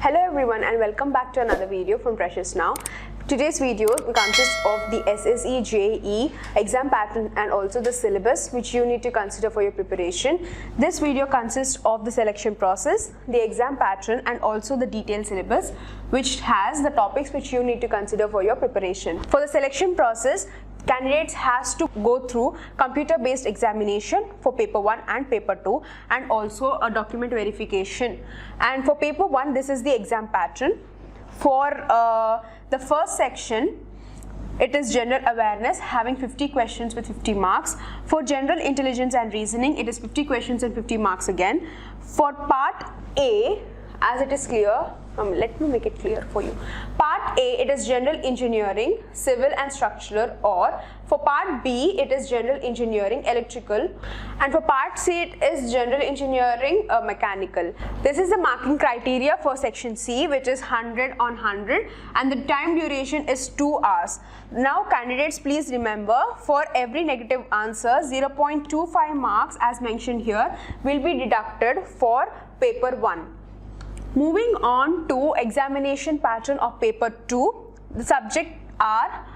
Hello everyone and welcome back to another video from Precious Now. Today's video consists of the SSE JEE exam pattern and also the syllabus which you need to consider for your preparation. This video consists of the selection process, the exam pattern and also the detailed syllabus which has the topics which you need to consider for your preparation. For the selection process, candidates has to go through computer-based examination for paper 1 and paper 2 and also a document verification. And for paper 1, this is the exam pattern. For the first section, it is general awareness having 50 questions with 50 marks. For general intelligence and reasoning, it is 50 questions and 50 marks again. For part A, as it is clear, let me make it clear for you. Part A, it is general engineering, civil and structural, or for part B, it is general engineering, electrical, and for part C, it is general engineering, mechanical. This is the marking criteria for section C, which is 100 on 100, and the time duration is 2 hours. Now, candidates, please remember, for every negative answer, 0.25 marks as mentioned here will be deducted for paper 1. Moving on to examination pattern of paper 2, the subject are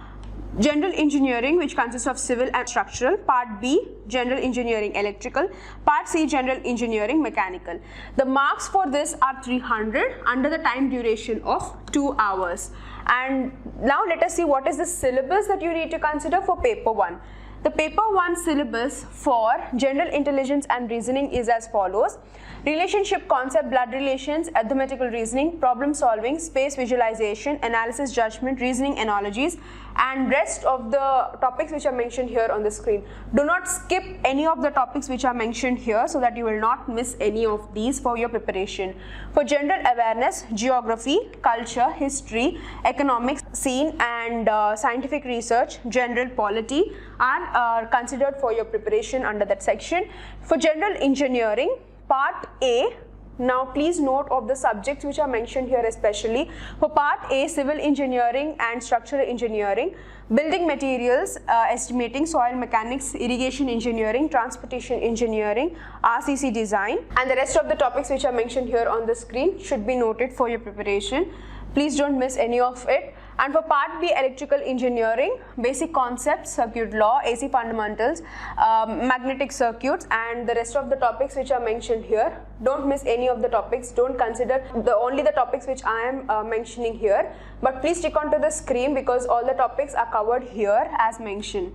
general engineering, which consists of civil and structural, part B general engineering electrical, part C general engineering mechanical. The marks for this are 300 under the time duration of 2 hours. And now let us see what is the syllabus that you need to consider for paper 1. The paper 1 syllabus for general intelligence and reasoning is as follows: relationship concept, blood relations, arithmetical reasoning, problem solving, space visualization, analysis, judgment, reasoning analogies, and rest of the topics which are mentioned here on the screen. Do not skip any of the topics which are mentioned here so that you will not miss any of these for your preparation. For general awareness, geography, culture, history, economics, scene and scientific research, general polity are considered for your preparation under that section. For general engineering, part A, now please note of the subjects which are mentioned here especially. For part A, civil engineering and structural engineering, building materials, estimating, soil mechanics, irrigation engineering, transportation engineering, RCC design, and the rest of the topics which are mentioned here on the screen should be noted for your preparation. Please don't miss any of it. And for part B, electrical engineering, basic concepts, circuit law, AC fundamentals, magnetic circuits, and the rest of the topics which are mentioned here. Don't miss any of the topics. Don't consider only the topics which I am mentioning here, but please stick onto the screen because all the topics are covered here as mentioned.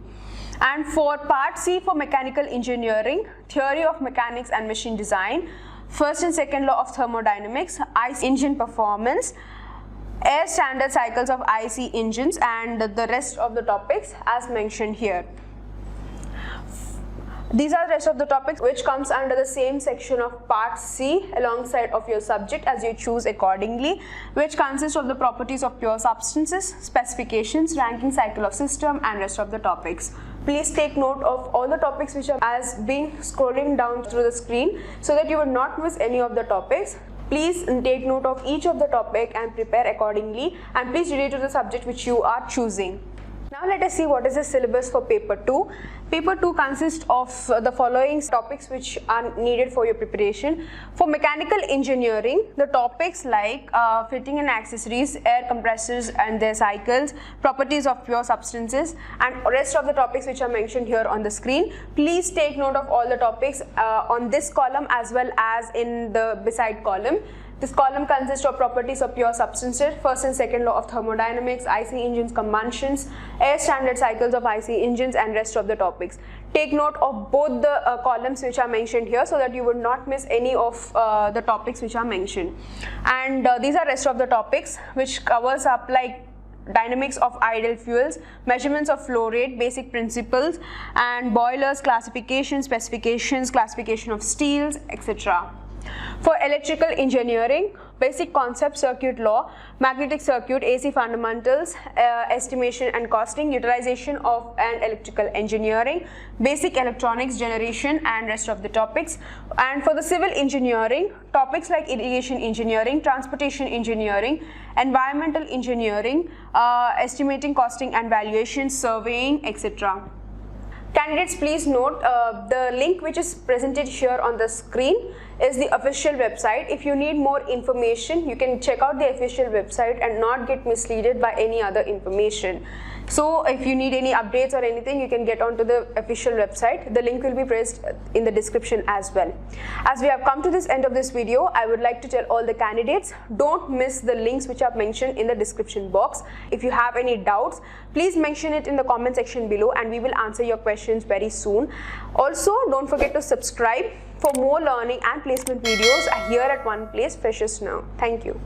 And for part C, for mechanical engineering, theory of mechanics and machine design, first and second law of thermodynamics, IC engine performance, air standard cycles of IC engines, and the rest of the topics as mentioned here. These are the rest of the topics which comes under the same section of part C alongside of your subject as you choose accordingly, which consists of the properties of pure substances, specifications, ranking cycle of system and rest of the topics. Please take note of all the topics which are as being scrolling down through the screen so that you will not miss any of the topics. Please take note of each of the topic and prepare accordingly, and please relate to the subject which you are choosing. Now let us see what is the syllabus for paper 2. Paper 2 consists of the following topics which are needed for your preparation. For mechanical engineering, the topics like fitting and accessories, air compressors and their cycles, properties of pure substances, and rest of the topics which are mentioned here on the screen. Please take note of all the topics on this column as well as in the beside column. This column consists of properties of pure substances, first and second law of thermodynamics, IC engines, combustions, air standard cycles of IC engines, and rest of the topics. Take note of both the columns which are mentioned here so that you would not miss any of the topics which are mentioned. And these are rest of the topics which covers up like dynamics of ideal fuels, measurements of flow rate, basic principles, and boilers, classification, specifications, classification of steels, etc. For electrical engineering, basic concept, circuit law, magnetic circuit, AC fundamentals, estimation and costing, utilization of an electrical engineering, basic electronics, generation and rest of the topics. And for the civil engineering, topics like irrigation engineering, transportation engineering, environmental engineering, estimating, costing and valuation, surveying, etc. Candidates, please note the link which is presented here on the screen is the official website. If you need more information, you can check out the official website and not get misled by any other information. So if you need any updates or anything, you can get onto the official website. The link will be placed in the description as well. As we have come to this end of this video, I would like to tell all the candidates, don't miss the links which are mentioned in the description box. If you have any doubts, please mention it in the comment section below and we will answer your questions very soon. Also, don't forget to subscribe for more learning and placement videos here at one place, Freshers Now. Thank you.